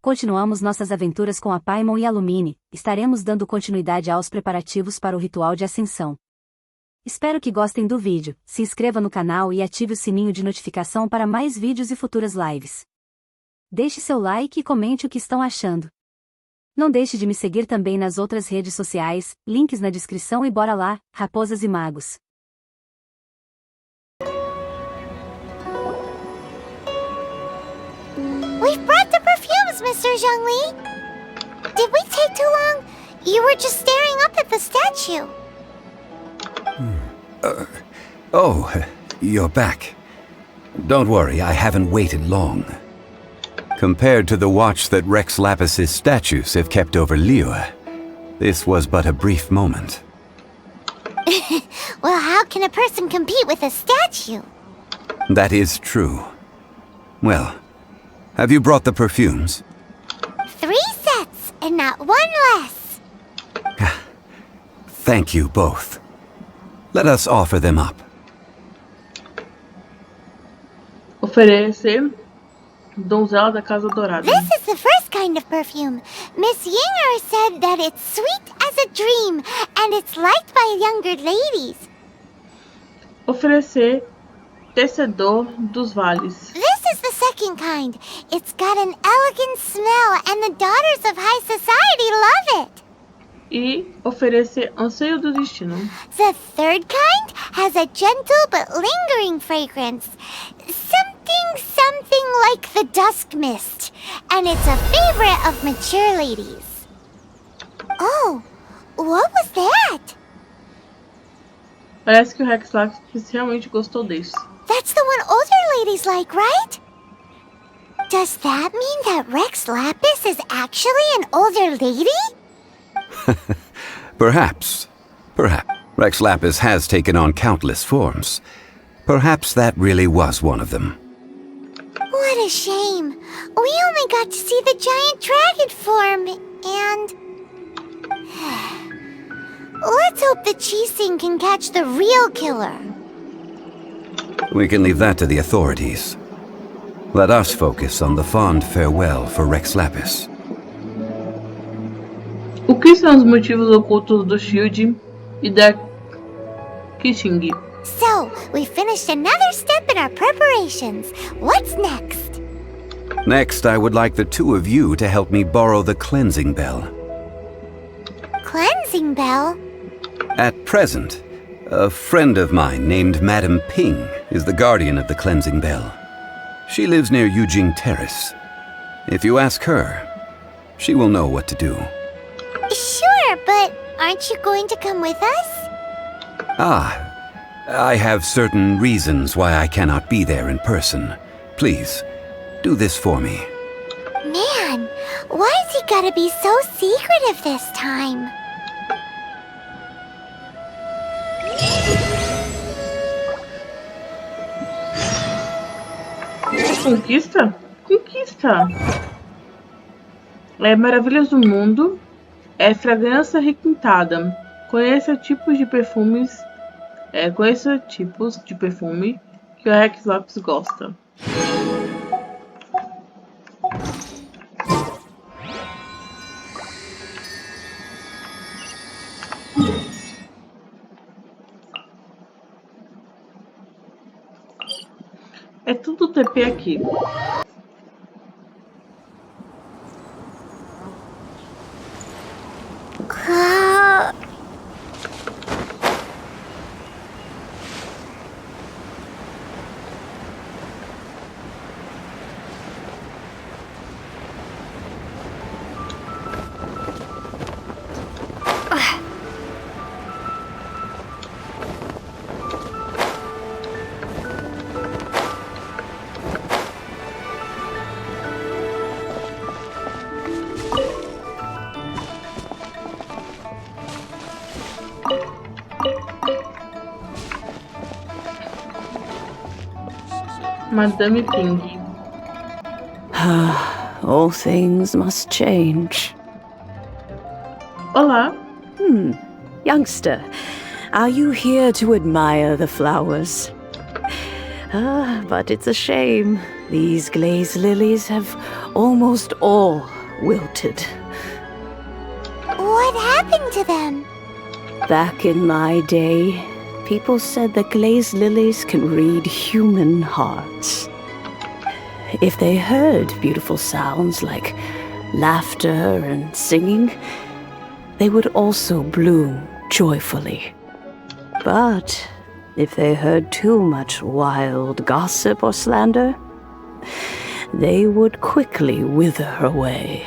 continuamos nossas aventuras com a Paimon e a Lumine, estaremos dando continuidade aos preparativos para o ritual de ascensão. Espero que gostem do vídeo, se inscreva no canal e ative o sininho de notificação para mais vídeos e futuras lives. Deixe seu like e comente o que estão achando. Não deixe de me seguir também nas outras redes sociais, links na descrição e bora lá, raposas e magos. We've brought the perfumes, Mr. Zhongli. Did we take too long? You were just staring up at the statue. Oh, you're back. Don't worry, I haven't waited long. Compared to the watch that Rex Lapis's statues have kept over Liyue, this was but a brief moment. Well, how can a person compete with a statue? That is true. Well, have you brought the perfumes? 3 sets, and not one less. Thank you both. Let us offer them up. Oferecer donzela da Casa Dourada. This is the first kind of perfume. Miss Yinger said that it's sweet as a dream, and it's liked by younger ladies. Oferecer tecedor dos vales. This is the second kind. It's got an elegant smell, and the daughters of high society love it. E oferecer anseio do destino. The third kind has a gentle but lingering fragrance. Something like the dusk mist. And it's a favorite of mature ladies. Oh, what was that? Parece que o Rex Lapis realmente gostou desse. That's the one older ladies like, right? Does that mean that Rex Lapis is actually an older lady? Perhaps. Rex Lapis has taken on countless forms. Perhaps that really was one of them. What a shame. We only got to see the giant dragon form, and... Let's hope the Qixing can catch the real killer. We can leave that to the authorities. Let us focus on the fond farewell for Rex Lapis. O que são os motivos ocultos do Shield e da Qixing? So, we finished another step in our preparations. What's next? Next, I would like the two of you to help me borrow the cleansing bell. Cleansing bell? At present, a friend of mine named Madame Ping is the guardian of the cleansing bell. She lives near Yujing Terrace. If you ask her, she will know what to do. Sure, but aren't you going to come with us? I have certain reasons why I cannot be there in person. Please, do this for me. Man, why's he gotta be so secretive this time? Conquista? Conquista! Maravilhas do mundo. Fragrância requintada. Conheça tipos de perfume que o Rex Lapis gosta. É tudo TP aqui. Madame Ping. All things must change. Olá. Youngster, are you here to admire the flowers? But it's a shame. These glazed lilies have almost all wilted. What happened to them? Back in my day, people said that glazed lilies can read human hearts. If they heard beautiful sounds like laughter and singing, they would also bloom joyfully. But if they heard too much wild gossip or slander, they would quickly wither away.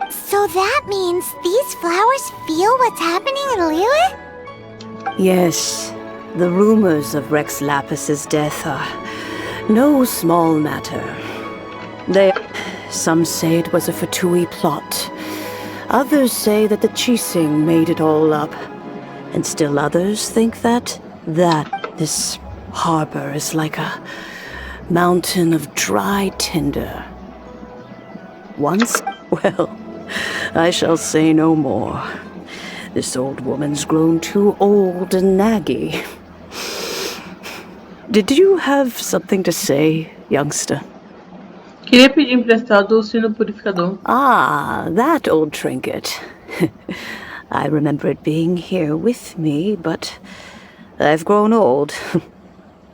So that means these flowers feel what's happening in Liyue? Yes, the rumors of Rex Lapis's death are no small matter. Some say it was a Fatui plot. Others say that the Chising made it all up. And still others think that this harbor is like a mountain of dry tinder. Once, well, I shall say no more. This old woman's grown too old and naggy. Did you have something to say, youngster? Queria pedir emprestado o sino purificador. Ah, that old trinket. I remember it being here with me, but I've grown old.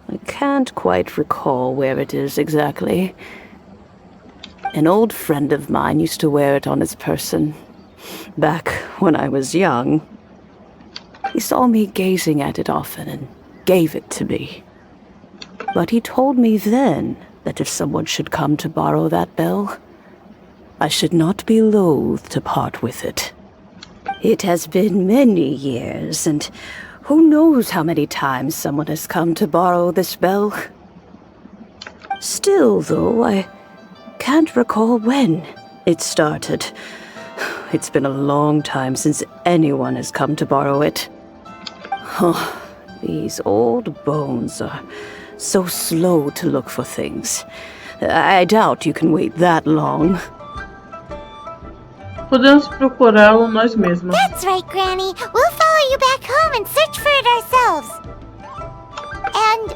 I can't quite recall where it is exactly. An old friend of mine used to wear it on his person, back when I was young. He saw me gazing at it often and gave it to me. But he told me then that if someone should come to borrow that bell, I should not be loath to part with it. It has been many years, and who knows how many times someone has come to borrow this bell. Still, though, I can't recall when it started. It's been a long time since anyone has come to borrow it. Oh, these old bones are so slow to look for things. I doubt you can wait that long. Podemos procurá-lo nós mesmas. That's right, Granny. We'll follow you back home and search for it ourselves. And,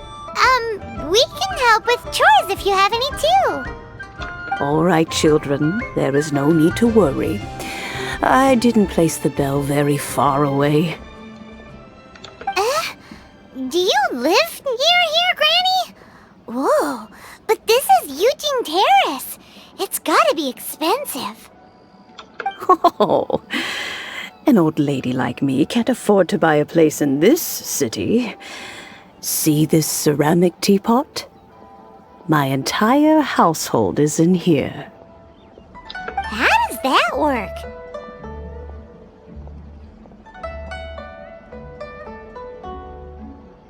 we can help with chores if you have any too. All right, children. There is no need to worry. I didn't place the bell very far away. Do you live near here, Granny? Whoa, but this is Eugene Terrace. It's gotta be expensive. Oh, an old lady like me can't afford to buy a place in this city. See this ceramic teapot? My entire household is in here. How does that work?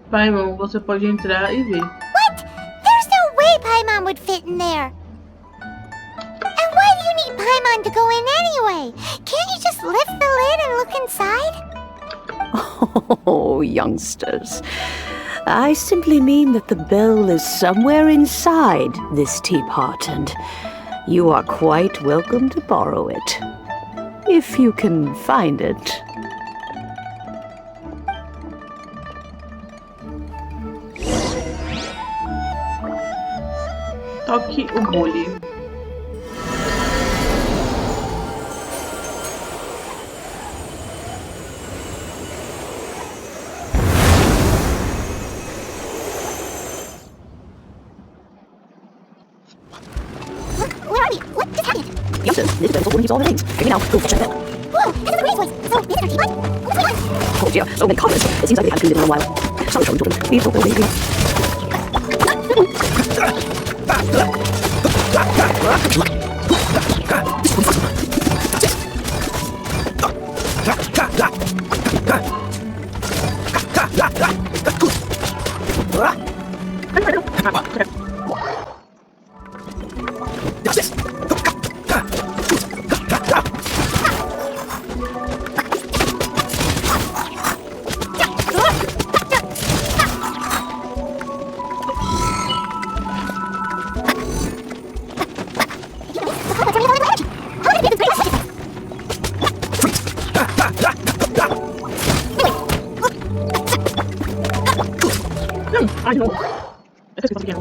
Paimon, você pode entrar e ver. What? There's no way Paimon would fit in there. And why do you need Paimon to go in anyway? Can't you just lift the lid and look inside? Oh, youngsters. I simply mean that the bell is somewhere inside this teapot, and you are quite welcome to borrow it, if you can find it. Toque o bule. Where are we? What just happened? Youngster, this bell will keep all the things. Here now, go fetch that bell. Whoa, this is a great voice. So, this is our teapot? What's going on? Oh dear, so many comments. It seems like we haven't cleaned it in a while. Sorry, children. Please don't worry. Ai, não. Eu esqueci de conseguir.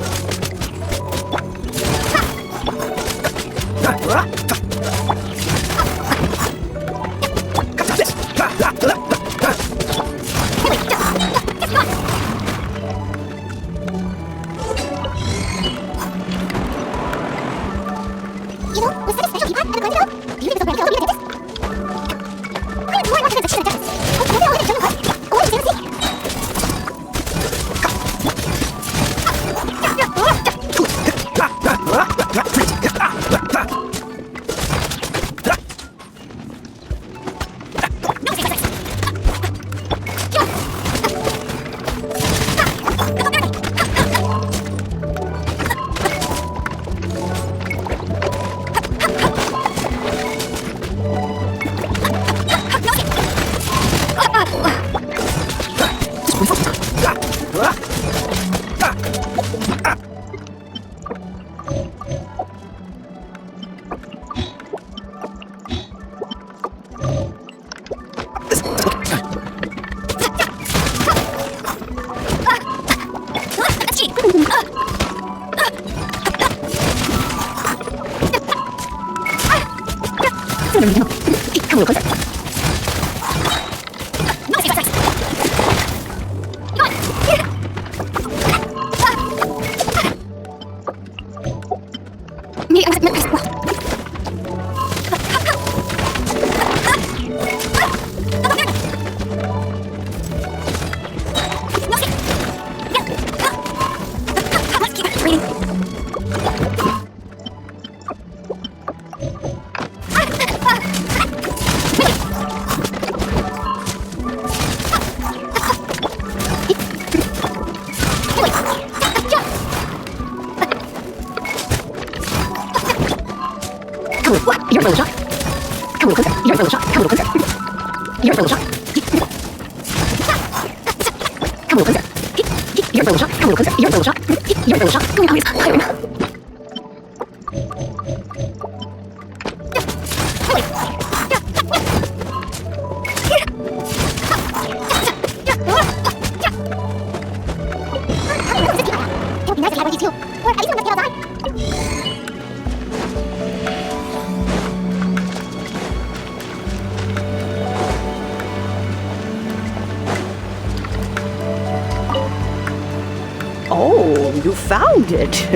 Oh, you found it.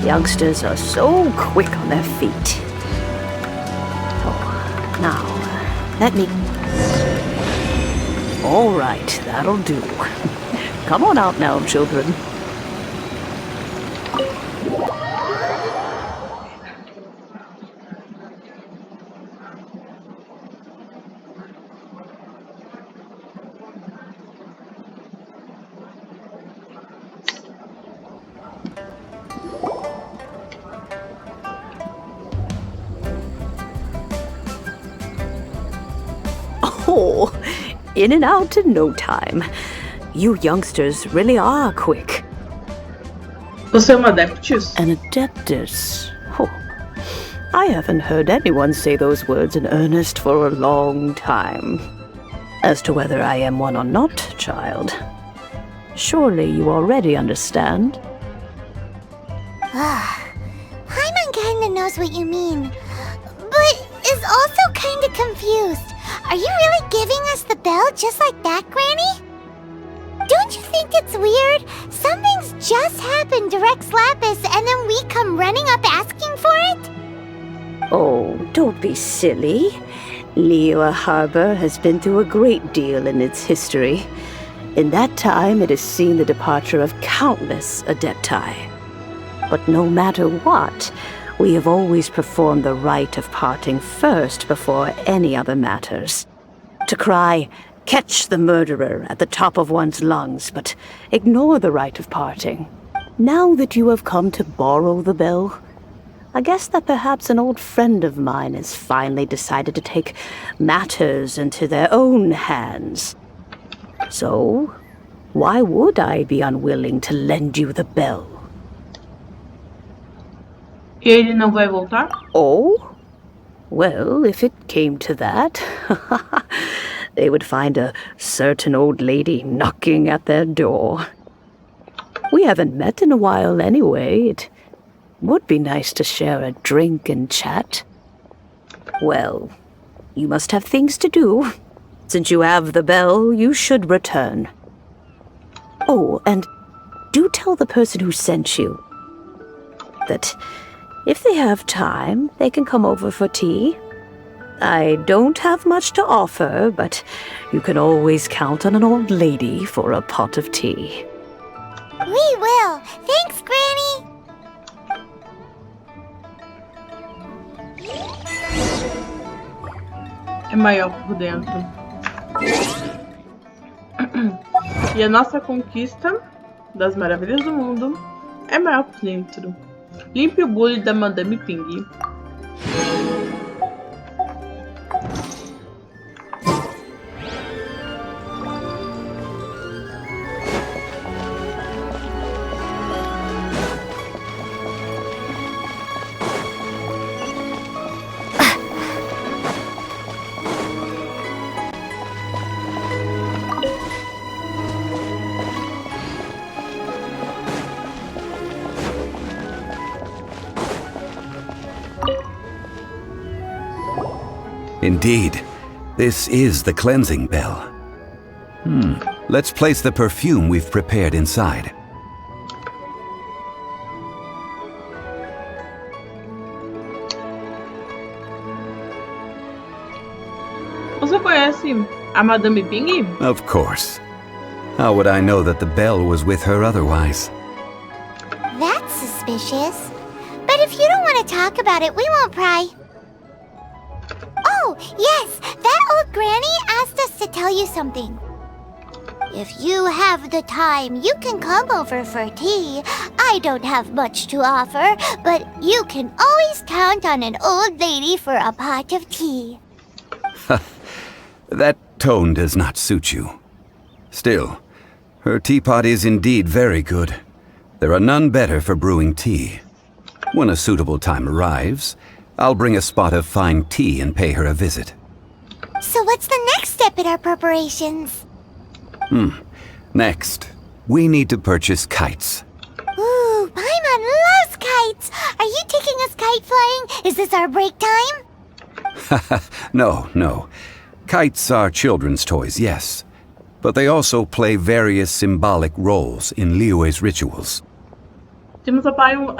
Youngsters are so quick on their feet. Oh, now, let me... All right, that'll do. Come on out now, children. Oh, in and out in no time. You youngsters really are quick. Você é uma adeptus? An adeptus? Oh, I haven't heard anyone say those words in earnest for a long time. As to whether I am one or not, child, surely you already understand. Paimon kinda knows what you mean, but is also kinda confused. Are you really giving us the bell just like that, Granny? Don't you think it's weird? Something's just happened to Rex Lapis and then we come running up asking for it? Oh, don't be silly. Liyue Harbor has been through a great deal in its history. In that time, it has seen the departure of countless adepti. But no matter what, we have always performed the rite of parting first before any other matters. To cry, "Catch the murderer," at the top of one's lungs, but ignore the rite of parting. Now that you have come to borrow the bell, I guess that perhaps an old friend of mine has finally decided to take matters into their own hands. So, why would I be unwilling to lend you the bell? E ele não vai voltar? Oh? Well, if it came to that, they would find a certain old lady knocking at their door. We haven't met in a while anyway. It would be nice to share a drink and chat. Well, you must have things to do. Since you have the bell, you should return. Oh, and do tell the person who sent you that if they have time, they can come over for tea. I don't have much to offer, but you can always count on an old lady for a pot of tea. We will. Thanks, Granny. É maior por dentro. E a nossa conquista das maravilhas do mundo é maior por dentro. Limpe o bule da Madame Ping. Indeed, this is the cleansing bell. Let's place the perfume we've prepared inside. Você conhece a Madame Ping? Of course. How would I know that the bell was with her otherwise? That's suspicious. But if you don't want to talk about it, we won't pry. Oh, yes, that old granny asked us to tell you something. If you have the time, you can come over for tea. I don't have much to offer, but you can always count on an old lady for a pot of tea. That tone does not suit you. Still, her teapot is indeed very good. There are none better for brewing tea. When a suitable time arrives, I'll bring a spot of fine tea and pay her a visit. So what's the next step in our preparations? Next, we need to purchase kites. Ooh, Paimon loves kites! Are you taking us kite flying? Is this our break time? No. Kites are children's toys, yes. But they also play various symbolic roles in Liyue's rituals. Temos a Paimon...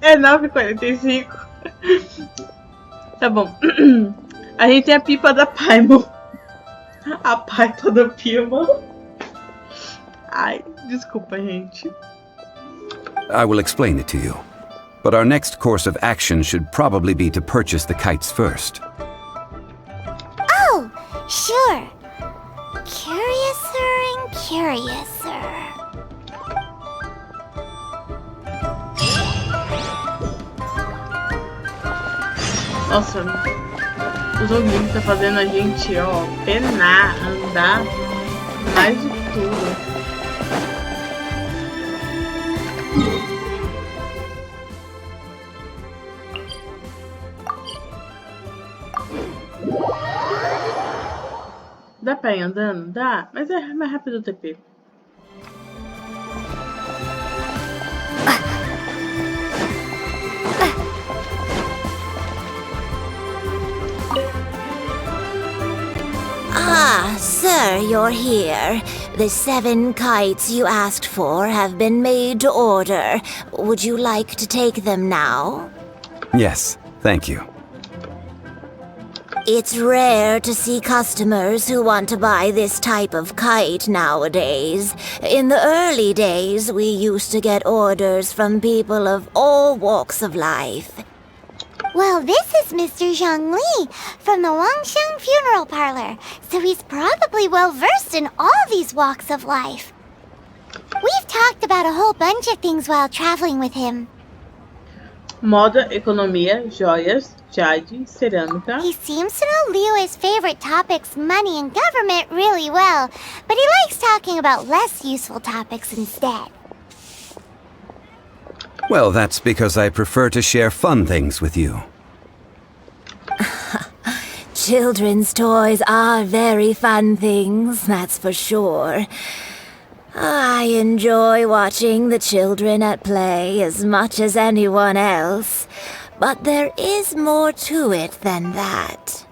É 9h45. Tá bom. A gente tem a pipa da Paimon. A pipa da Paimon. Ai, desculpa, gente. I will explain it to you. But our next course of action should probably be to purchase the kites first. Oh, sure. Curiouser and curiouser. Nossa, o joguinho tá fazendo a gente, ó, penar, andar mais de tudo. Dá pra ir andando? Dá, mas é mais rápido o TP. Ah, sir, you're here. The 7 kites you asked for have been made to order. Would you like to take them now? Yes, thank you. It's rare to see customers who want to buy this type of kite nowadays. In the early days, we used to get orders from people of all walks of life. Well, this is Mr. Zhongli from the Wangsheng Funeral Parlor, so he's probably well-versed in all these walks of life. We've talked about a whole bunch of things while traveling with him. Moda, economia, joias, jade, cerâmica. He seems to know Liyue's favorite topics, money and government, really well, but he likes talking about less useful topics instead. Well, that's because I prefer to share fun things with you. Children's toys are very fun things, that's for sure. I enjoy watching the children at play as much as anyone else, but there is more to it than that.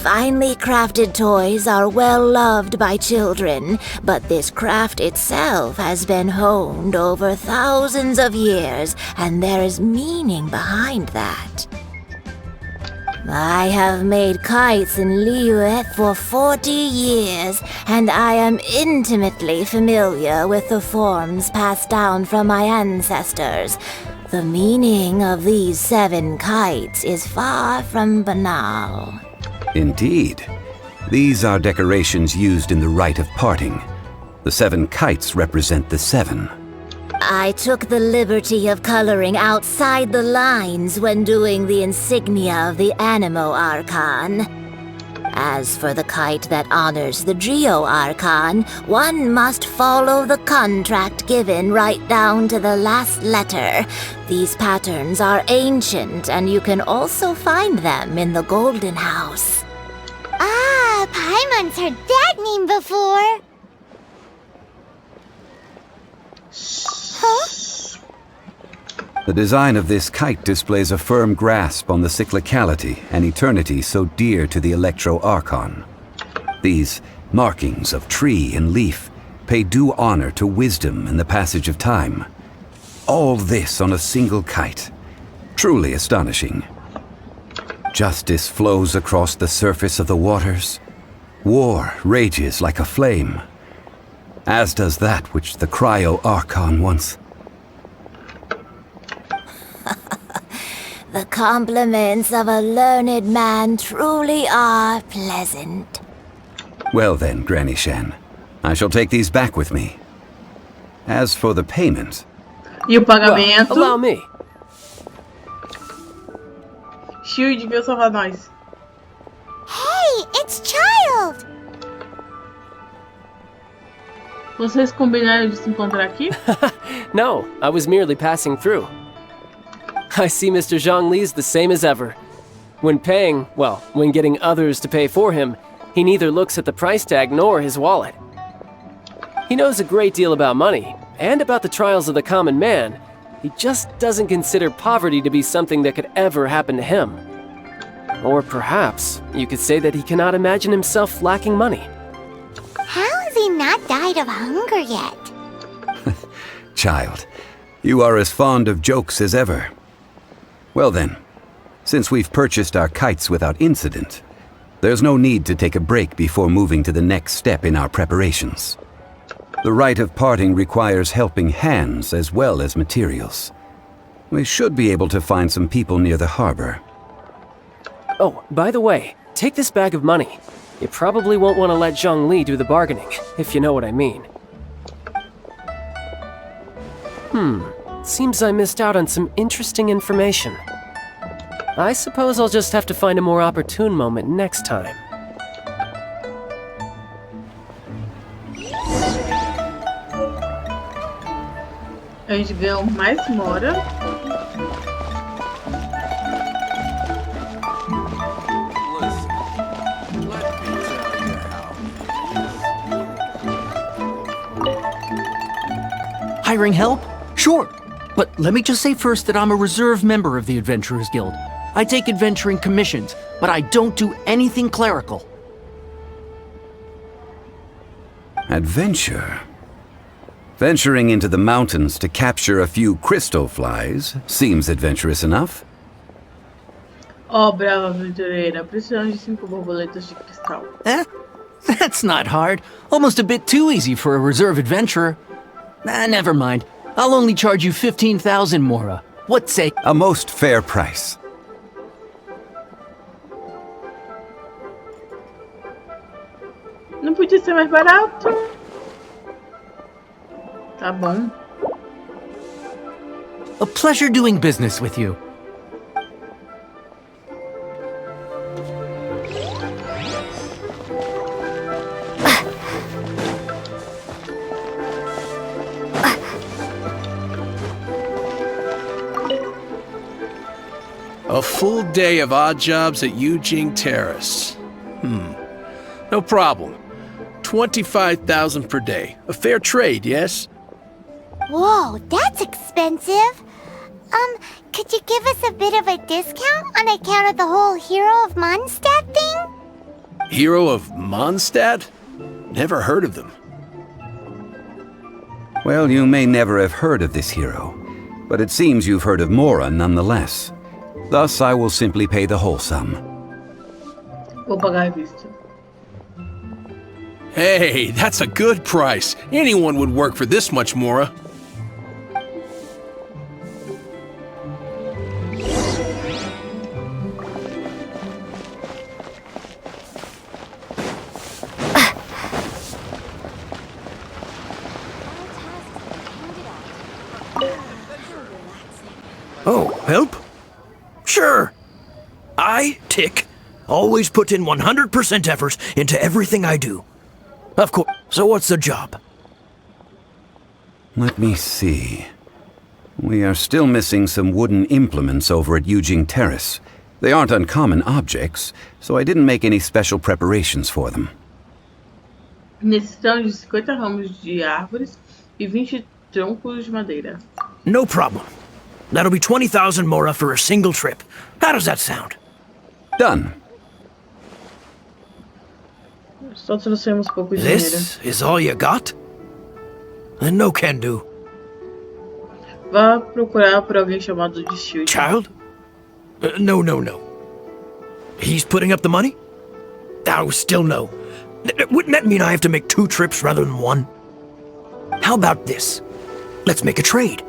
Finely crafted toys are well loved by children, but this craft itself has been honed over thousands of years, and there is meaning behind that. I have made kites in Liyue for 40 years, and I am intimately familiar with the forms passed down from my ancestors. The meaning of these 7 kites is far from banal. Indeed. These are decorations used in the rite of parting. The 7 kites represent the 7. I took the liberty of coloring outside the lines when doing the insignia of the Animo Archon. As for the kite that honors the Geo Archon, one must follow the contract given right down to the last letter. These patterns are ancient, and you can also find them in the Golden House. Ah, Paimon's heard that name before. Huh? The design of this kite displays a firm grasp on the cyclicality and eternity so dear to the Electro Archon. These markings of tree and leaf pay due honor to wisdom and the passage of time. All this on a single kite. Truly astonishing. Justice flows across the surface of the waters. War rages like a flame. As does that which the Cryo Archon once. The compliments of a learned man truly are pleasant. Well then, Granny Shan, I shall take these back with me. As for the payment... E o pagamento? Allow me. Shield devia salvar nós. Hey, it's Child! Vocês combinaram de se encontrar aqui? No, I was merely passing through. I see Mr. Zhongli's the same as ever. When paying, well, when getting others to pay for him, he neither looks at the price tag nor his wallet. He knows a great deal about money, and about the trials of the common man. He just doesn't consider poverty to be something that could ever happen to him. Or perhaps you could say that he cannot imagine himself lacking money. How has he not died of hunger yet? Child, you are as fond of jokes as ever. Well then, since we've purchased our kites without incident, there's no need to take a break before moving to the next step in our preparations. The rite of parting requires helping hands as well as materials. We should be able to find some people near the harbor. Oh, by the way, take this bag of money. You probably won't want to let Zhongli do the bargaining, if you know what I mean. Seems I missed out on some interesting information. I suppose I'll just have to find a more opportune moment next time. A gente ganhou mais mora. Hiring help? Sure. But let me just say first that I'm a reserve member of the Adventurers Guild. I take adventuring commissions, but I don't do anything clerical. Adventure? Venturing into the mountains to capture a few crystal flies seems adventurous enough. Oh, brava aventureira, precisamos de 5 borboletas de cristal. That's not hard. Almost a bit too easy for a reserve adventurer. Never mind. I'll only charge you 15,000 mora. What say? A most fair price. Não podia ser mais barato? Tá bom. A pleasure doing business with you. A full day of odd jobs at Yujing Terrace. No problem. 25,000 per day. A fair trade, yes? Whoa, that's expensive. Could you give us a bit of a discount on account of the whole Hero of Mondstadt thing? Hero of Mondstadt? Never heard of them. Well, you may never have heard of this hero, but it seems you've heard of Mora nonetheless. Thus, I will simply pay the whole sum. Vou pagar a revista. Hey, that's a good price. Anyone would work for this much, Mora. Oh, help? Sure. I, Tick, always put in 100% effort into everything I do. Of course. So what's the job? Let me see. We are still missing some wooden implements over at Eugene Terrace. They aren't uncommon objects, so I didn't make any special preparations for them. Necessitamos de 50 ramos de árvores e 20 troncos de madeira. No problem. That'll be 20,000 Mora for a single trip. How does that sound? Done. Só trouxemos pouco dinheiro. This is all you got? Then no can do. Vá procurar por alguém chamado de Shield. Child? No. He's putting up the money? Oh, still no. Wouldn't that mean I have to make 2 trips rather than 1? How about this? Let's make a trade.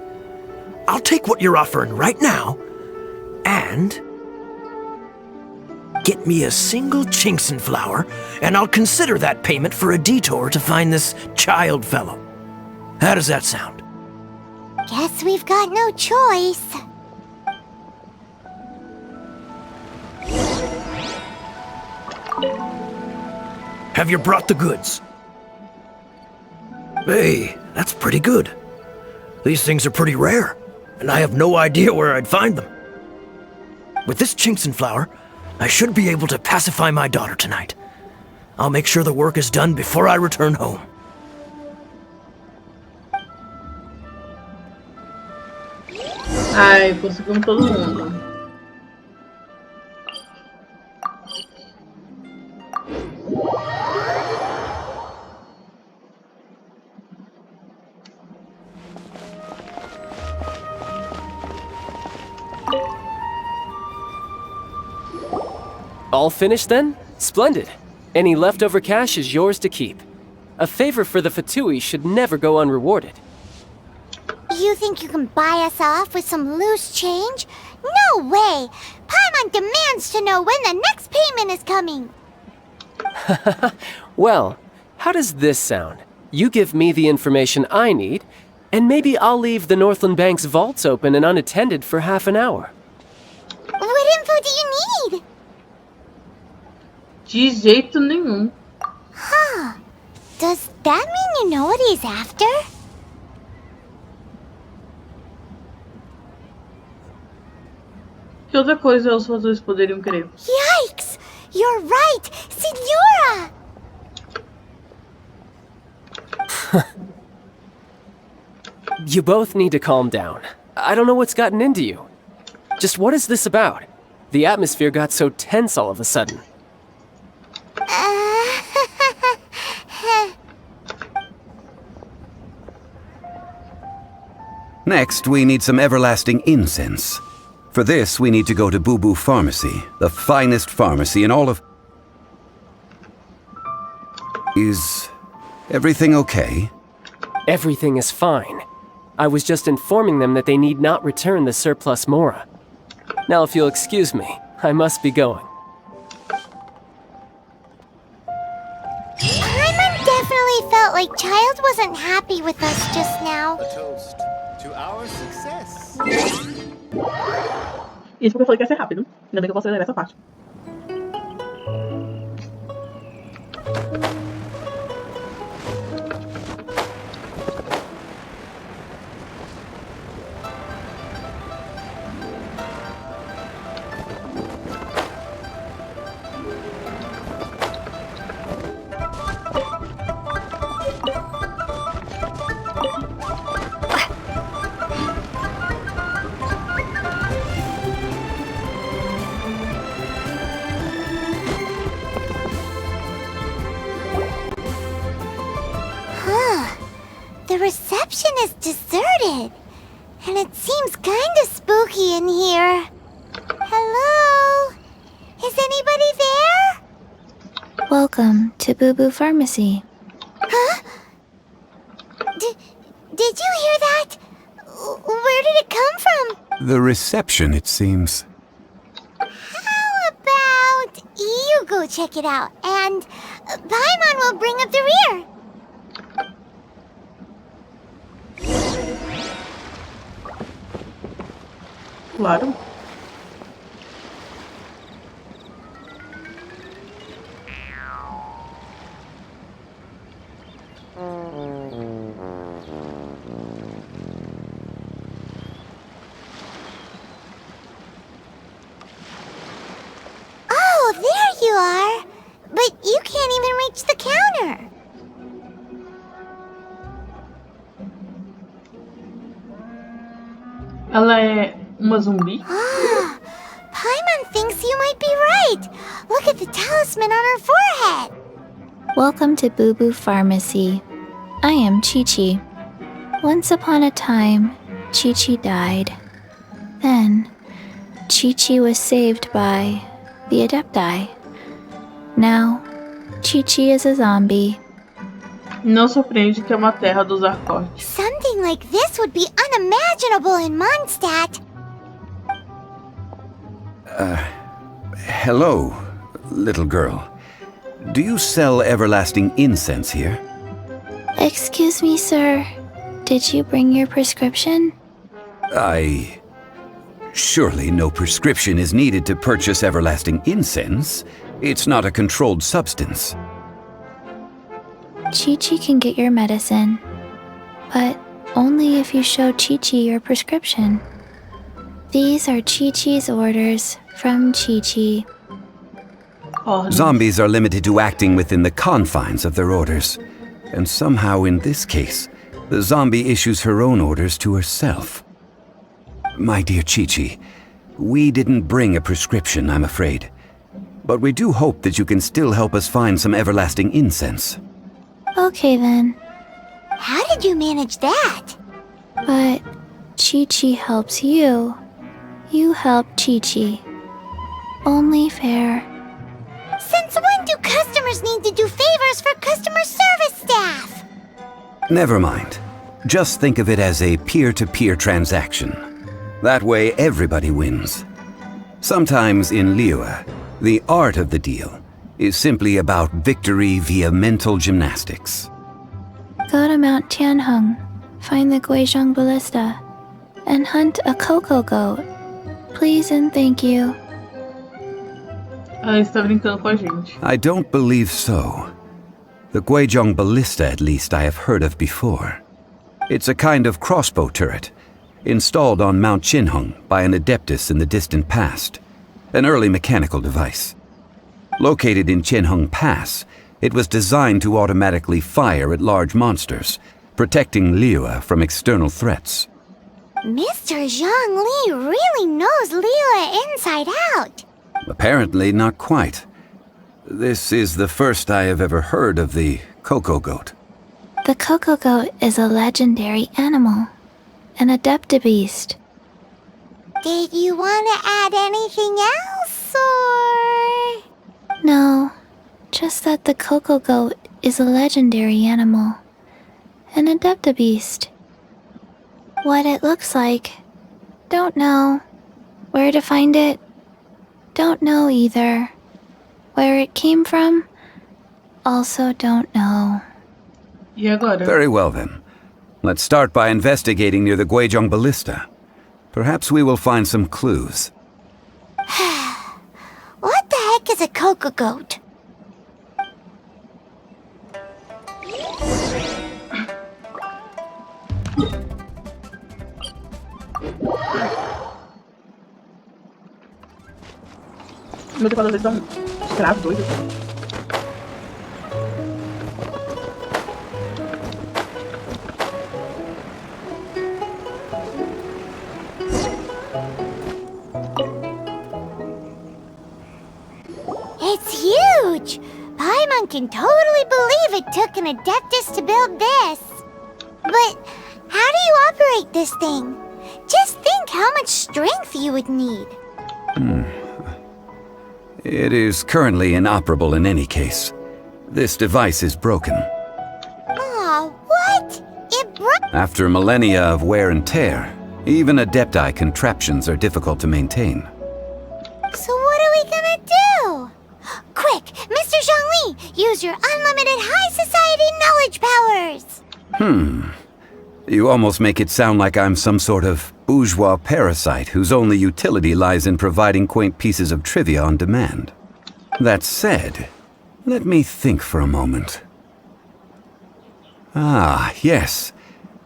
I'll take what you're offering right now, and get me a single Chinxin flower, and I'll consider that payment for a detour to find this child fellow. How does that sound? Guess we've got no choice. Have you brought the goods? Hey, that's pretty good. These things are pretty rare, and I have no idea where I'd find them. With this Chinxin flower, I should be able to pacify my daughter tonight. I'll make sure the work is done before I return home. Ai, conseguimos todo mundo. All finished then? Splendid. Any leftover cash is yours to keep. A favor for the Fatui should never go unrewarded. You think you can buy us off with some loose change? No way! Paimon demands to know when the next payment is coming! Well, how does this sound? You give me the information I need, and maybe I'll leave the Northland Bank's vaults open and unattended for half an hour. What info do you need? De jeito nenhum. Huh. Does that mean you know what he's after? Que outra coisa os fatores poderiam querer? Yikes! You're right! Senora! You both need to calm down. I don't know what's gotten into you. Just what is this about? The atmosphere got so tense all of a sudden. Next, we need some everlasting incense. For this, we need to go to Boo Boo Pharmacy, the finest pharmacy in all of... Is everything okay? Everything is fine. I was just informing them that they need not return the surplus Mora. Now, if you'll excuse me, I must be going. Paimon definitely felt like Child wasn't happy with us just now. A toast to our success. Isso porque eu falei que ia ser rápido. Ainda bem que eu posso acelerar essa parte. And it seems kinda spooky in here. Hello? Is anybody there? Welcome to Boo Boo Pharmacy. Huh? Did you hear that? Where did it come from? The reception, it seems. How about you go check it out, and Paimon will bring up the rear. Claro. Oh, there you are. But you can't even reach the counter. Ela é uma zumbi? Ah, Paimon thinks you might be right. Look at the talisman on her forehead. Welcome to Boo Boo Pharmacy. I am Chi-Chi. Once upon a time, Chi-Chi died. Then, Chi-Chi was saved by the Adepti. Now, Chi-Chi is a zombie. Não surpreende que é uma terra dos Arcotes. Something like this would be unimaginable in Mondstadt. Hello, little girl. Do you sell everlasting incense here? Excuse me, sir. Did you bring your prescription? Surely no prescription is needed to purchase everlasting incense. It's not a controlled substance. Chi-Chi can get your medicine, but only if you show Chi-Chi your prescription. These are Chi-Chi's orders from Chi-Chi. Zombies are limited to acting within the confines of their orders. And somehow in this case, the zombie issues her own orders to herself. My dear Chi-Chi, we didn't bring a prescription, I'm afraid. But we do hope that you can still help us find some everlasting incense. Okay then, How did you manage that? but Chi-Chi helps you. You help Chi-Chi. Only fair. Since when do customers need to do favors for customer service staff? Never mind. Just think of it as a peer-to-peer transaction. That way everybody wins. Sometimes in Liyue, the art of the deal is simply about victory via mental gymnastics. Go to Mount Tianheng, find the Guizhong Ballista, and hunt a cocoa goat. Please and thank you. Ela está brincando com a gente. I don't believe so. The Guizhong Ballista, at least, I have heard of before. It's a kind of crossbow turret, installed on Mount Tianheng by an adeptus in the distant past, an early mechanical device. Located in Tianheng Pass, it was designed to automatically fire at large monsters, protecting Liyue from external threats. Mr. Zhang Li really knows Liyue inside out. Apparently not quite. This is the first I have ever heard of the cocoa goat. The cocoa goat is a legendary animal, an adeptibeast. Did you want to add anything else, or...? No, just that the cocoa goat is a legendary animal, an adeptibeast. What it looks like, don't know. Where to find it, don't know either. Where it came from, also don't know. E agora? Very well then. Let's start by investigating near the Guizhong Ballista. Perhaps we will find some clues. What the heck is a cocoa goat? Meu Deus, às vezes é um escravo doido. It's huge! Paimon can totally believe it took an adeptus to build this. But how do you operate this thing? Just think how much strength you would need. It is currently inoperable in any case. This device is broken. Aw, what? It broke? After millennia of wear and tear, even Adepti contraptions are difficult to maintain. So what are we gonna do? Quick, Mr. Zhongli, use your unlimited high society knowledge powers! You almost make it sound like I'm some sort of bourgeois parasite whose only utility lies in providing quaint pieces of trivia on demand. That said, let me think for a moment. Ah, yes.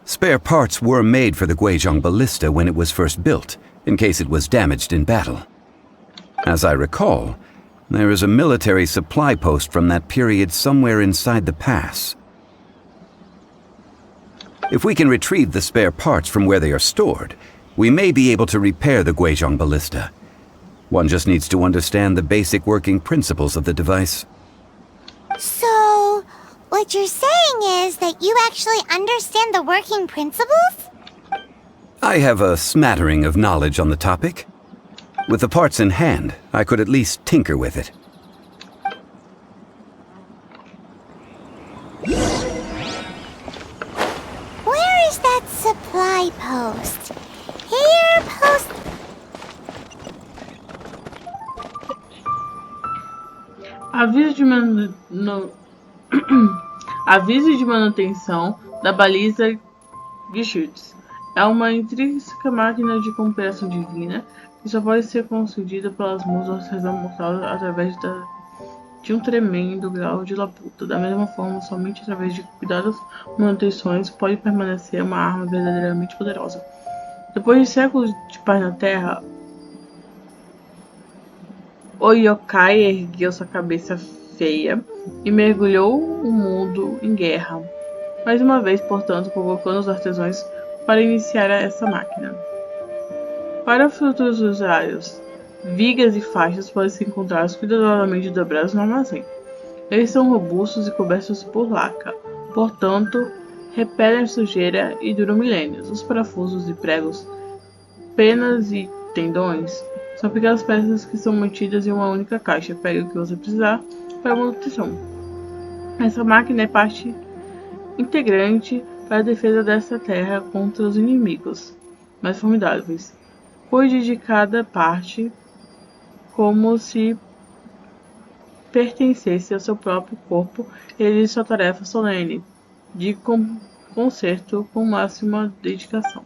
Spare parts were made for the Guizhong ballista when it was first built, in case it was damaged in battle. As I recall, there is a military supply post from that period somewhere inside the pass. If we can retrieve the spare parts from where they are stored, we may be able to repair the Guizhong ballista. One just needs to understand the basic working principles of the device. So, what you're saying is that you actually understand the working principles? I have a smattering of knowledge on the topic. With the parts in hand, I could at least tinker with it. Where is that supply post? Here, post... Aviso de manutenção da baliza Genshin. É uma intrínseca máquina de compreensão divina que só pode ser concedida pelas musas remontá-las através de um tremendo grau de labuta. Da mesma forma, somente através de cuidadas manutenções pode permanecer uma arma verdadeiramente poderosa. Depois de séculos de paz na Terra, o yokai ergueu sua cabeça feia e mergulhou o mundo em guerra. Mais uma vez, portanto, convocando os artesãos para iniciar essa máquina. Para futuros usuários, vigas e faixas podem ser encontradas cuidadosamente dobradas no armazém. Eles são robustos e cobertos por laca, portanto, repelem a sujeira e duram milênios. Os parafusos e pregos, penas e tendões são pequenas peças que são mantidas em uma única caixa. Pegue o que você precisar para a manutenção. Essa máquina é parte integrante para a defesa dessa terra contra os inimigos mais formidáveis. Cuide de cada parte como se pertencesse ao seu próprio corpo e realize sua tarefa solene de conserto com máxima dedicação.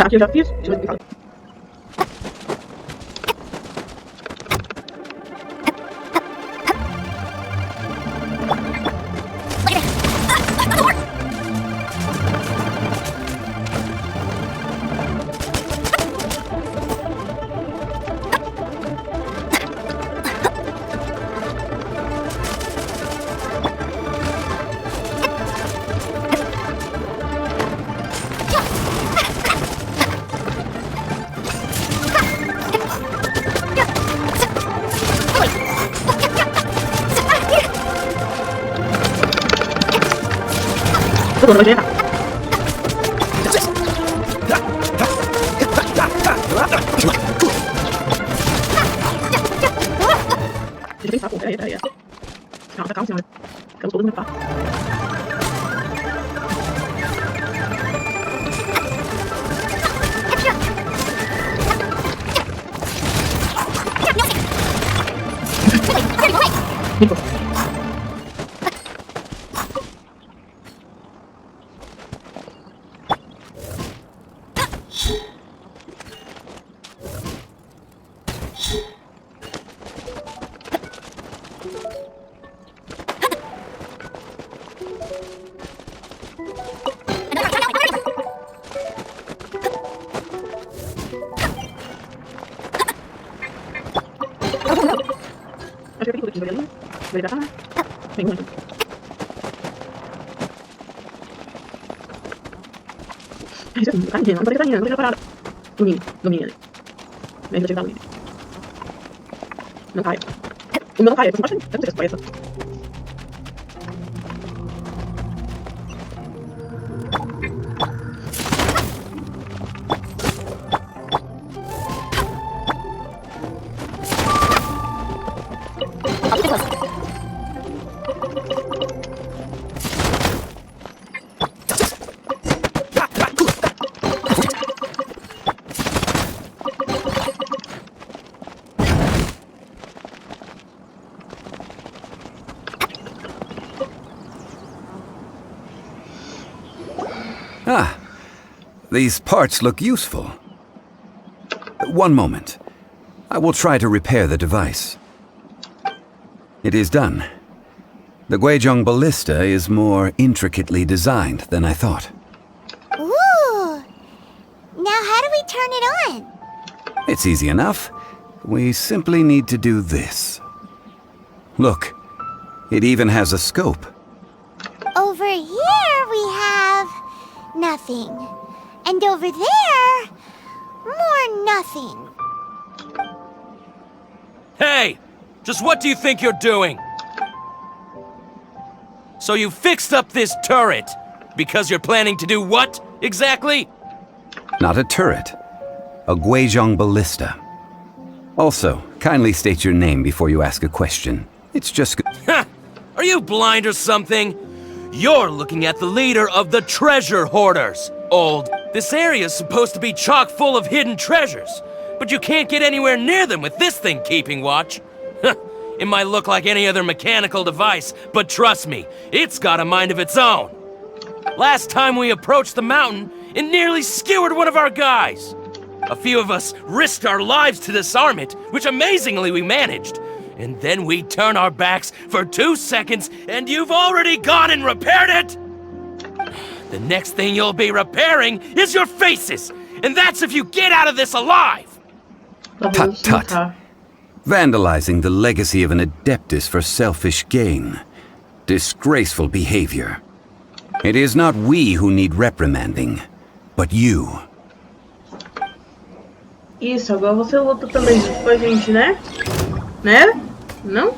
aqui eu já fiz. Lumine. Não cai. O meu não cai, eu não sei se foi essa. Ah, these parts look useful. One moment. I will try to repair the device. It is done. The Guizhong ballista is more intricately designed than I thought. Ooh! Now how do we turn it on? It's easy enough. We simply need to do this. Look, it even has a scope. Over here we have nothing. And over there, more nothing. Hey! Just what do you think you're doing? So you fixed up this turret because you're planning to do what, exactly? Not a turret. A Guizhong ballista. Also, kindly state your name before you ask a question. It's just... Ha! Are you blind or something? You're looking at the leader of the treasure hoarders, old. This area is supposed to be chock full of hidden treasures, but you can't get anywhere near them with this thing keeping watch. It might look like any other mechanical device, but trust me, it's got a mind of its own. Last time we approached the mountain, it nearly skewered one of our guys. A few of us risked our lives to disarm it, which amazingly we managed. And then we turn our backs for 2 seconds, and you've already gone and repaired it! The next thing you'll be repairing is your faces! And that's if you get out of this alive! Tut tut. Vandalizing the legacy of an adeptus for selfish gain. Disgraceful behavior. It is not we who need reprimanding, but you. Isso, agora você luta também junto com a gente, né? Né? Não?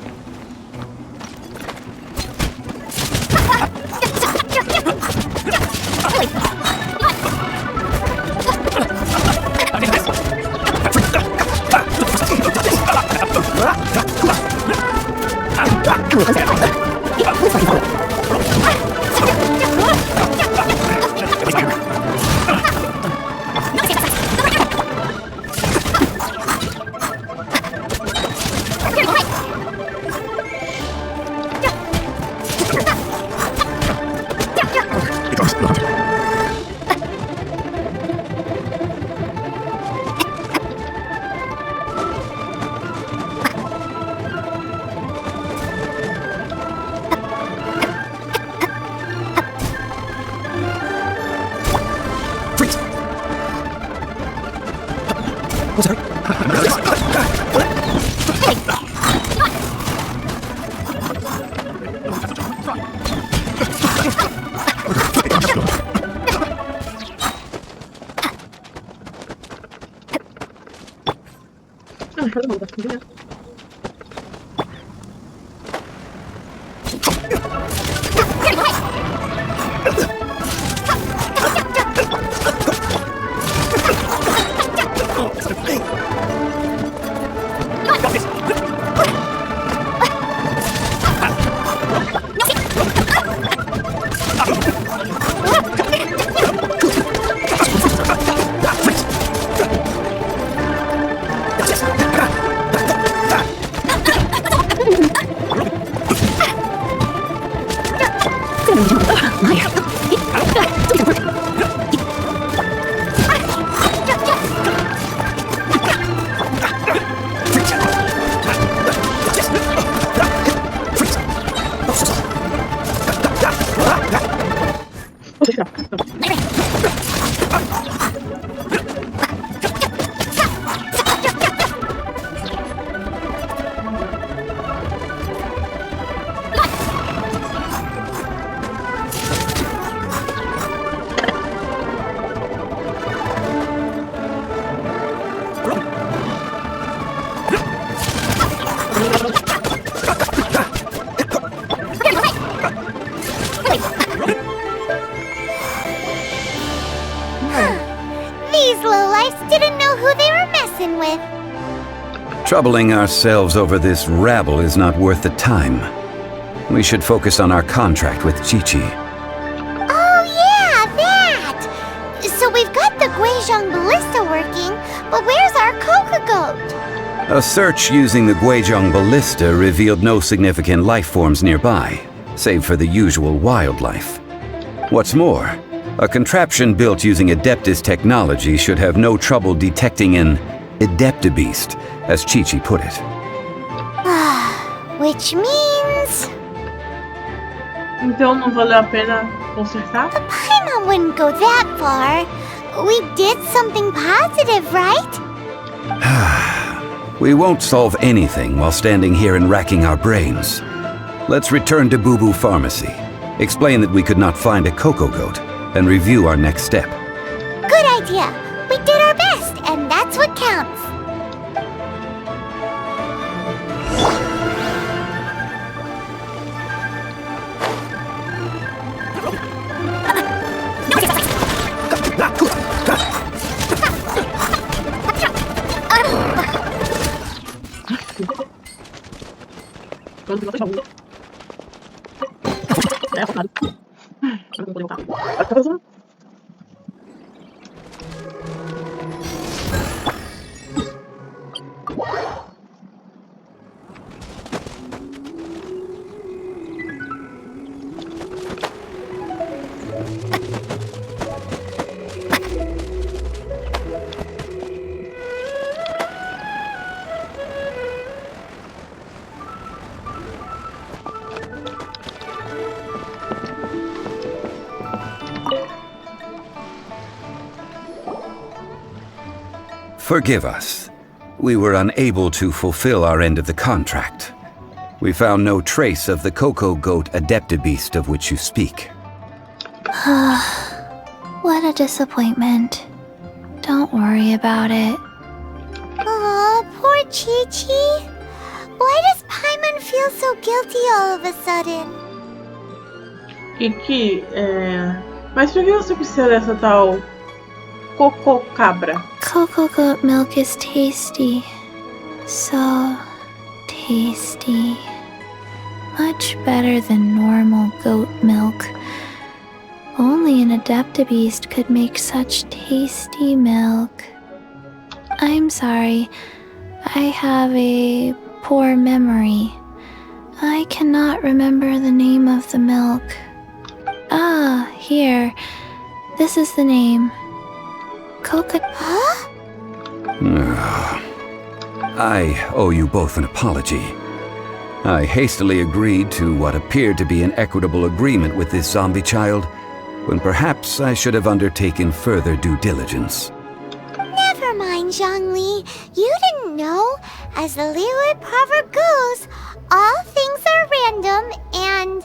These lowlifes didn't know who they were messing with. Troubling ourselves over this rabble is not worth the time. We should focus on our contract with Chi-Chi. Oh yeah, that! So we've got the Guizhong ballista working, but where's our Coca goat? A search using the Guizhong ballista revealed no significant life forms nearby, save for the usual wildlife. What's more, a contraption built using Adeptus technology should have no trouble detecting an Adeptabeast, as Chi-Chi put it. Which means... Então não valeu a pena consertar? The Paimon wouldn't go that far. We did something positive, right? We won't solve anything while standing here and racking our brains. Let's return to Boo Boo Pharmacy, explain that we could not find a Coco Goat, and review our next step. Good idea. We did our best, and that's what counts. Forgive us. We were unable to fulfill our end of the contract. We found no trace of the Coco Goat Adeptabeast of which you speak. What a disappointment. Don't worry about it. Aw, poor Chi-Chi. Why does Paimon feel so guilty all of a sudden? Kiki, mas por que você precisa dessa tal Coco Cabra? Coco goat milk is tasty. So tasty. Much better than normal goat milk. Only an Adeptabeast could make such tasty milk. I'm sorry. I have a poor memory. I cannot remember the name of the milk. Ah, here. This is the name. Coca... Huh? I owe you both an apology. I hastily agreed to what appeared to be an equitable agreement with this zombie child, when perhaps I should have undertaken further due diligence. Never mind on, Zhongli. You didn't know. As the Liyue proverb goes, all things are random and,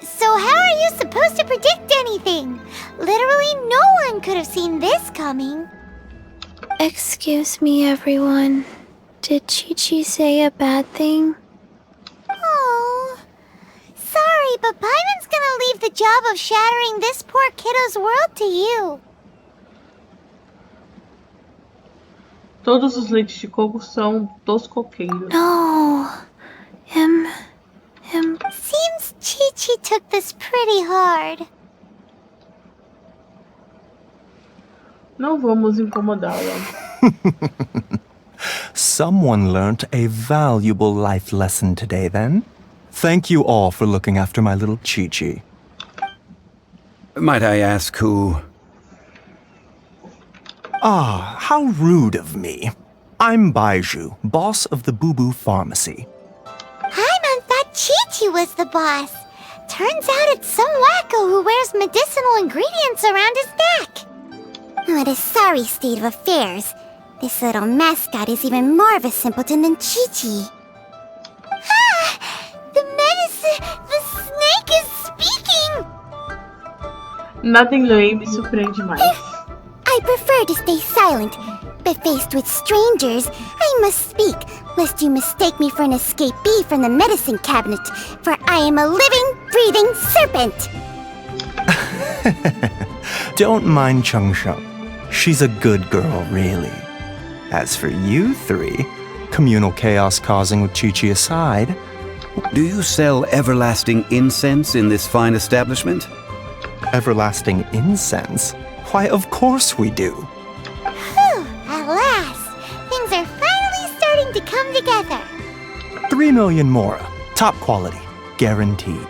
so how are you supposed to predict anything? Literally no one could have seen this coming. Excuse me, everyone. Did Chi-Chi say a bad thing? Oh, sorry, but Paimon's gonna leave the job of shattering this poor kiddo's world to you. Todos os leites de coco são dos coqueiros. No. Him. Seems Chi-Chi took this pretty hard. Não vamos incomodá-la. Someone learnt a valuable life lesson today, then. Thank you all for looking after my little Chi-Chi. Might I ask who? Ah, how rude of me. I'm Baiju, boss of the Boo Boo Pharmacy. Paimon thought Chi-Chi was the boss. Turns out it's some wacko who wears medicinal ingredients around his neck. What a sorry state of affairs. This little mascot is even more of a simpleton than Chi-Chi. Ah! The snake is speaking! Nada em Lei me surpreende mais. I prefer to stay silent, but faced with strangers, I must speak, lest you mistake me for an escapee from the medicine cabinet, for I am a living, breathing serpent! Don't mind Chung Sheng. She's a good girl, really. As for you three, communal chaos causing with Chi-Chi aside... Do you sell everlasting incense in this fine establishment? Everlasting incense? Why, of course we do. Whew, at last! Things are finally starting to come together. 3 million mora. Top quality. Guaranteed.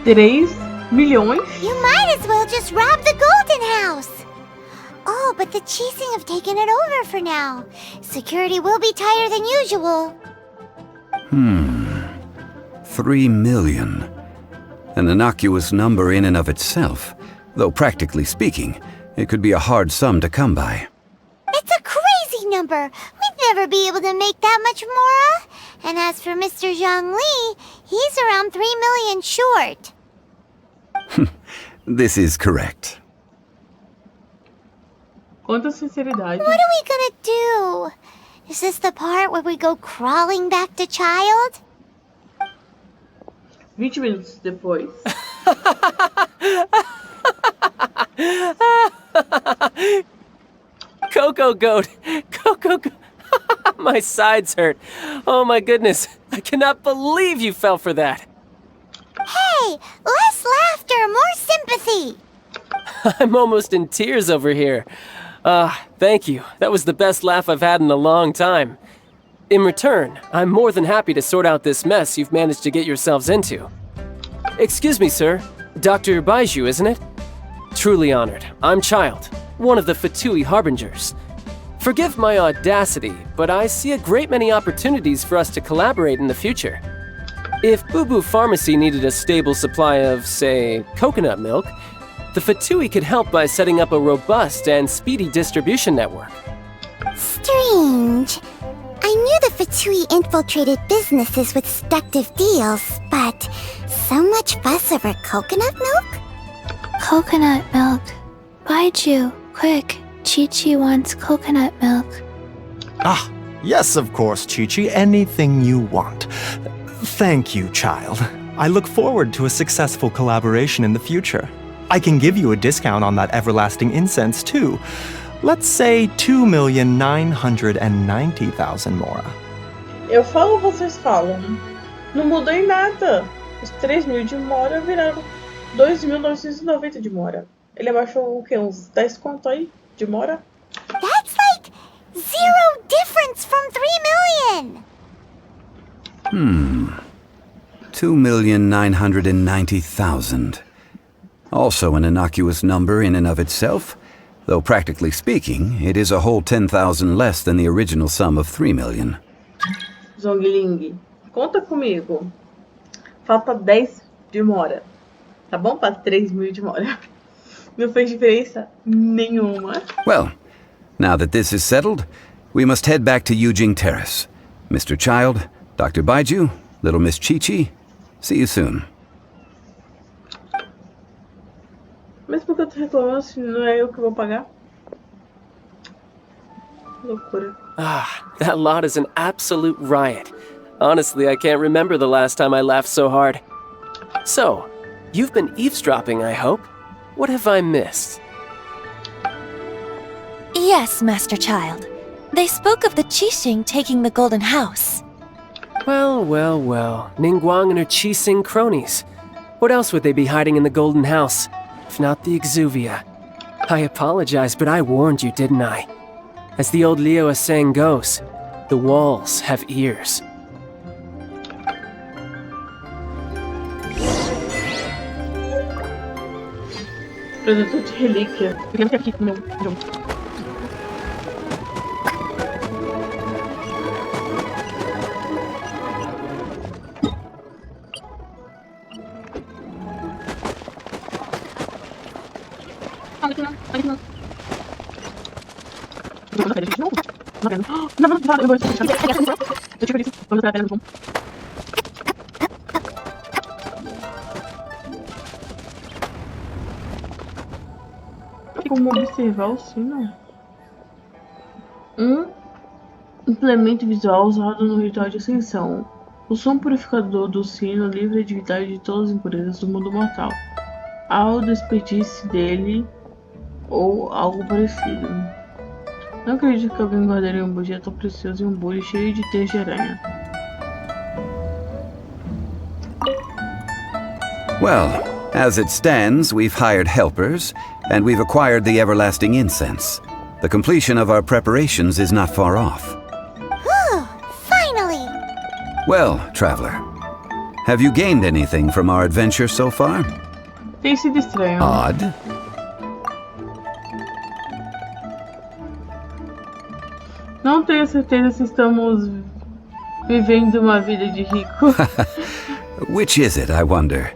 3 milhões? You might as well just rob the Golden House! Oh, but the Chising have taken it over for now. Security will be tighter than usual. 3 million. An innocuous number in and of itself, though practically speaking, it could be a hard sum to come by. It's a crazy number! We'd never be able to make that much mora. And as for Mr. Zhongli, he's around 3 million short. This is correct. Quanta sinceridade. What are we gonna do? Is this the part where we go crawling back to child? 20 minutos depois. Coco Goat! Coco Goat! My sides hurt. Oh my goodness. I cannot believe you fell for that. Hey! Less laughter, more sympathy! I'm almost in tears over here. Thank you. That was the best laugh I've had in a long time. In return, I'm more than happy to sort out this mess you've managed to get yourselves into. Excuse me, sir. Dr. Baiju, isn't it? Truly honored. I'm Child, one of the Fatui Harbingers. Forgive my audacity, but I see a great many opportunities for us to collaborate in the future. If Boo Boo Pharmacy needed a stable supply of, say, coconut milk, the Fatui could help by setting up a robust and speedy distribution network. Strange. I knew the Fatui infiltrated businesses with seductive deals, but so much fuss over coconut milk? Coconut milk. Baiju, quick. Chi-Chi wants coconut milk. Ah, yes, of course, Chi-Chi. Anything you want. Thank you, Child. I look forward to a successful collaboration in the future. I can give you a discount on that everlasting incense, too. Let's say 2,990,000 mora. Eu falo, vocês falam. Não mudou em nada. Os 3 mil de mora viraram 2.990 de mora. Ele abaixou o quê? Uns 10 conto aí de mora? That's like 0 difference from 3 million! 2,990,000. Also an innocuous number in and of itself, though practically speaking, it is a whole 10,000 less than the original sum of 3 million. Zhongling, conta comigo. Falta 10 de mora. Tá bom? Para 3 mil de mora. Não fez diferença nenhuma. Well, now that this is settled, we must head back to Yujing Terrace. Mr. Child, Dr. Baiju, little Miss Chi-Chi, see you soon. Mas por que eu tô reclamando se não é eu que vou pagar? Loucura. Ah, that lot is an absolute riot. Honestly, I can't remember the last time I laughed so hard. So, you've been eavesdropping, I hope? What have I missed? Yes, Master Child. They spoke of the Qixing taking the Golden House. Well, well, well. Ningguang and her Qixing cronies. What else would they be hiding in the Golden House, if not the Exuvia? I apologize, but I warned you, didn't I? As the old Liyue saying goes, the walls have ears. Produtor de relíquia. Eu quero aqui com meu jogo. Como observar o sino? Implemento visual usado no ritual de ascensão. O som purificador do sino livra a divindade de todas as impurezas do mundo mortal. Ao desperdício dele ou algo parecido. Não acredito que alguém guardaria um bugia tão precioso em um bule cheio de teias de aranha. Well, as it stands, we've hired helpers, and we've acquired the everlasting incense. The completion of our preparations is not far off. Finally! Well, traveler, have you gained anything from our adventure so far? Tem sido estranho. Odd. Não tenho certeza se estamos vivendo uma vida de rico. Which is it, I wonder?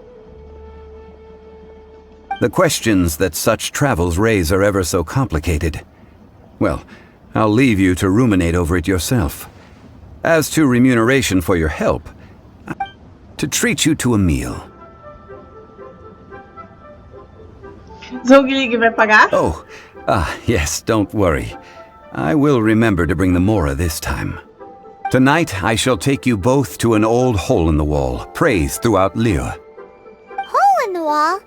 The questions that such travels raise are ever so complicated. Well, I'll leave you to ruminate over it yourself. As to remuneration for your help, to treat you to a meal. Zhongli vai pagar? Oh, yes, don't worry. I will remember to bring the Mora this time. Tonight, I shall take you both to an old hole-in-the-wall, praised throughout Liyue. Hole in the wall?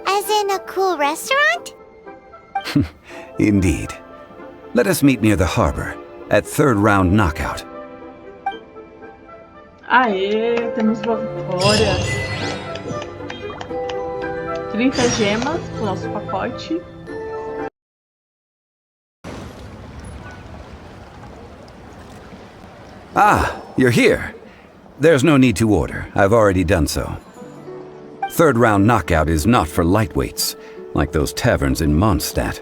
As in a cool restaurant? Indeed. Let us meet near the harbor, at third round knockout. Aê, temos uma vitória. 30 gemas pro nosso pacote. Ah, you're here. There's no need to order. I've already done so. Third round knockout is not for lightweights, like those taverns in Mondstadt.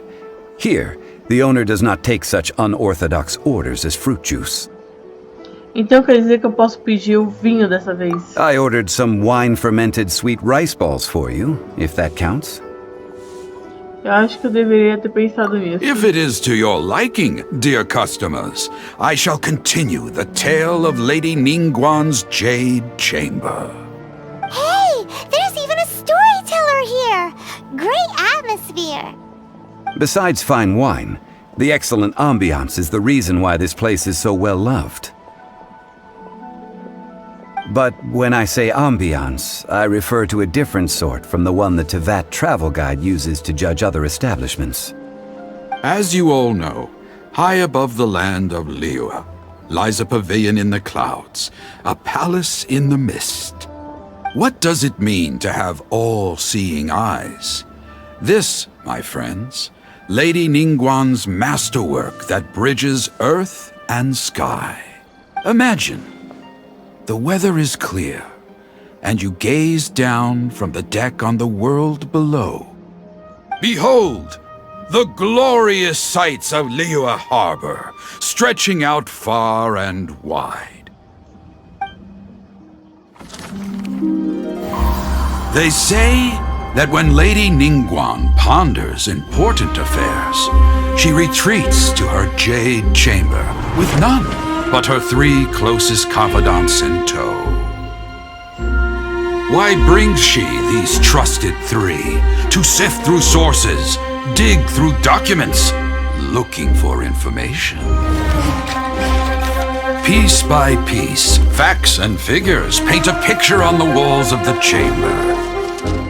Here, the owner does not take such unorthodox orders as fruit juice. Então quer dizer que eu posso pedir o vinho dessa vez? I ordered some wine-fermented sweet rice balls for you, if that counts. Eu acho que eu deveria ter pensado nisso. If it is to your liking, dear customers, I shall continue the tale of Lady Ningguang's Jade Chamber. Hey, there's even a storyteller here! Great atmosphere! Besides fine wine, the excellent ambiance is the reason why this place is so well loved. But when I say ambiance, I refer to a different sort from the one the Tevat travel guide uses to judge other establishments. As you all know, high above the land of Liyue lies a pavilion in the clouds, a palace in the mist. What does it mean to have all-seeing eyes? This, my friends, Lady Ningguang's masterwork that bridges earth and sky. Imagine. The weather is clear, and you gaze down from the deck on the world below. Behold, the glorious sights of Liyue Harbor, stretching out far and wide. They say that when Lady Ningguang ponders important affairs, she retreats to her jade chamber with none but her 3 closest confidants in tow. Why brings she these trusted 3 to sift through sources, dig through documents, looking for information? Piece by piece, facts and figures paint a picture on the walls of the chamber.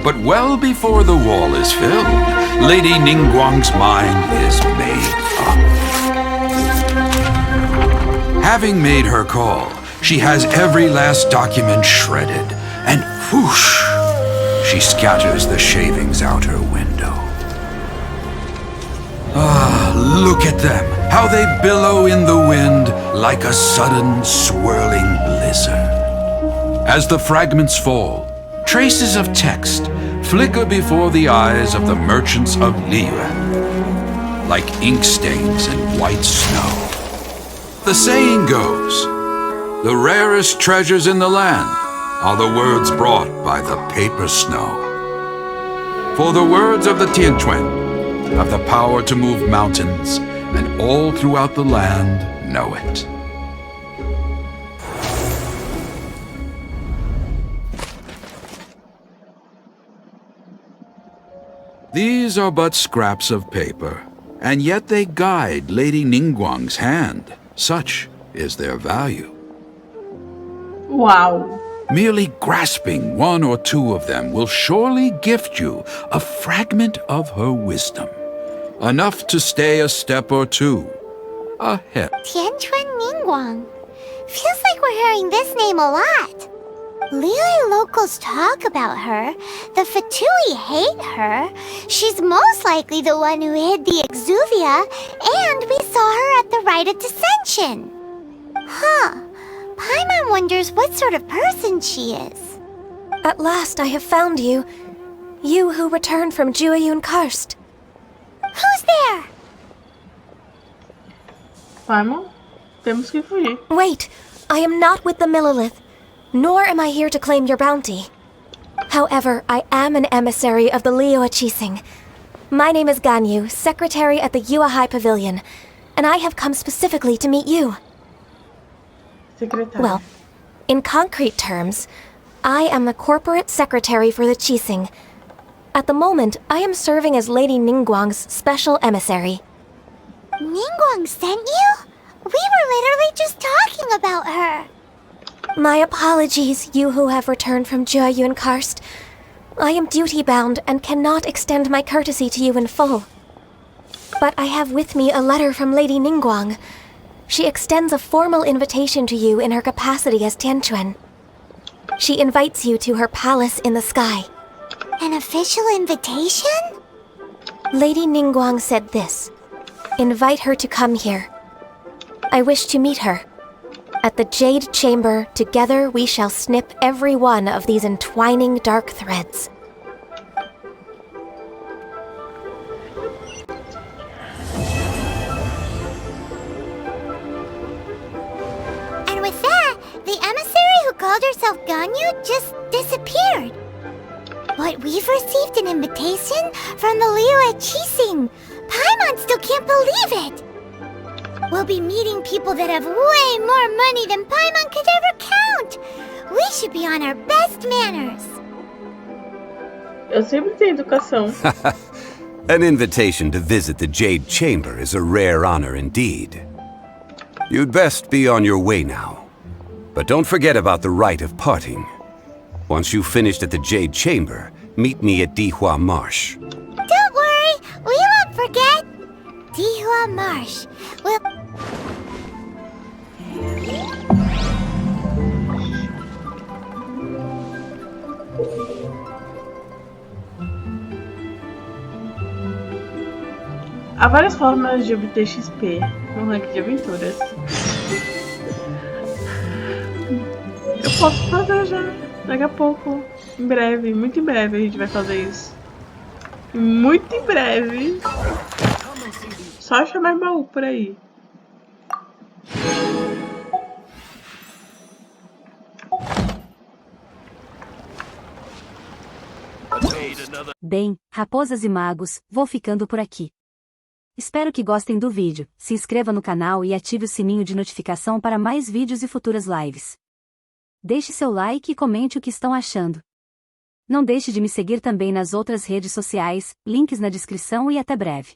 But well before the wall is filled, Lady Ningguang's mind is made up. Having made her call, she has every last document shredded, and whoosh, she scatters the shavings out her window. Ah, look at them, how they billow in the wind like a sudden swirling blizzard. As the fragments fall, traces of text flicker before the eyes of the merchants of Liyue, like ink stains in white snow. The saying goes, the rarest treasures in the land are the words brought by the paper snow. For the words of the Tianquan have the power to move mountains, and all throughout the land know it. These are but scraps of paper, and yet they guide Lady Ningguang's hand. Such is their value. Wow. Merely grasping 1 or 2 of them will surely gift you a fragment of her wisdom, enough to stay a step or 2 ahead. Tianquan Ningguang. Feels like we're hearing this name a lot. Liyue locals talk about her. The Fatui hate her. She's most likely the one who hid the exuvia, and we saw her at the rite of dissension. Huh. Paimon wonders what sort of person she is. At last I have found you. You who returned from Jueyun Karst. Who's there? Paimon, temos que fugir. Wait, I am not with the Millelith, nor am I here to claim your bounty. However, I am an emissary of the Liyue Qixing. My name is Ganyu, secretary at the Yuehai Pavilion, and I have come specifically to meet you. Secretary. Well, in concrete terms, I am the corporate secretary for the Qixing. At the moment, I am serving as Lady Ningguang's special emissary. Ningguang sent you? We were literally just talking about her. My apologies, you who have returned from Jueyun Karst. I am duty-bound and cannot extend my courtesy to you in full. But I have with me a letter from Lady Ningguang. She extends a formal invitation to you in her capacity as Tianquan. She invites you to her palace in the sky. An official invitation? Lady Ningguang said this. Invite her to come here. I wish to meet her. At the Jade Chamber, together we shall snip every one of these entwining dark threads. And with that, the emissary who called herself Ganyu just disappeared. But we've received an invitation from the Liyue Qixing. Paimon still can't believe it. We'll be meeting people that have way more money than Paimon could ever count. We should be on our best manners. Eu sempre tenho educação. An invitation to visit the Jade Chamber is a rare honor indeed. You'd best be on your way now. But don't forget about the rite of parting. Once you've finished at the Jade Chamber, meet me at Dihua Marsh. Don't worry, we won't forget. Dihua Marsh. We'll... Há várias formas de obter XP no ranking de aventuras. Eu posso fazer já, daqui a pouco, em breve, muito em breve a gente vai fazer isso. Muito em breve. Só achar mais baú por aí. Bem, raposas e magos, vou ficando por aqui. Espero que gostem do vídeo, se inscreva no canal e ative o sininho de notificação para mais vídeos e futuras lives. Deixe seu like e comente o que estão achando. Não deixe de me seguir também nas outras redes sociais, links na descrição e até breve.